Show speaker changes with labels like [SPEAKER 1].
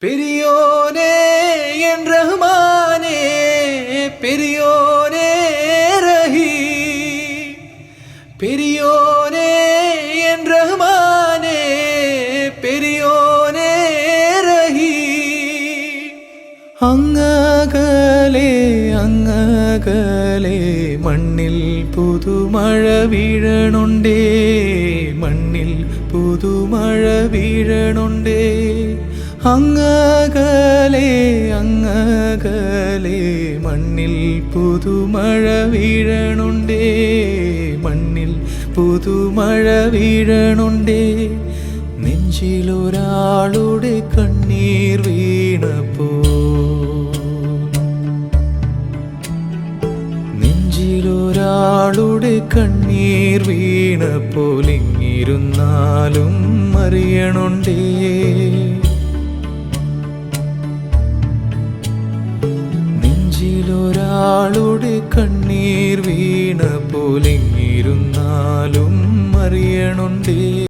[SPEAKER 1] பெரியோனே என் ரஹ்மானே, பெரியோனே ரஹீம், பெரியோனே என் ரஹ்மானே, பெரியோனே ரஹீம். അങ്ങകലെ അങ്ങകലെ മണ്ണിൽ പുതുമഴ വീഴണുണ്ടേ, മണ്ണിൽ പുതുമഴ വീഴണുണ്ടേ. അങ്ങകലെ അങ്ങകലെ മണ്ണിൽ പുതുമഴ വീഴണുണ്ടേ, മണ്ണിൽ പുതുമഴ വീഴണുണ്ടേ. നെഞ്ചിലൊരാളുടെ കണ്ണീർ വീണപ്പോ, നെഞ്ചിലൊരാളുടെ കണ്ണീർ വീണപ്പോൾ ഇങ്ങിരുന്നാലും അറിയണുണ്ടേ. നെഞ്ചിലൊരാളുടെ കണ്ണീർ വീണപ്പോൾ ഇങ്ങിരുന്നാലും അറിയണുണ്ടേ.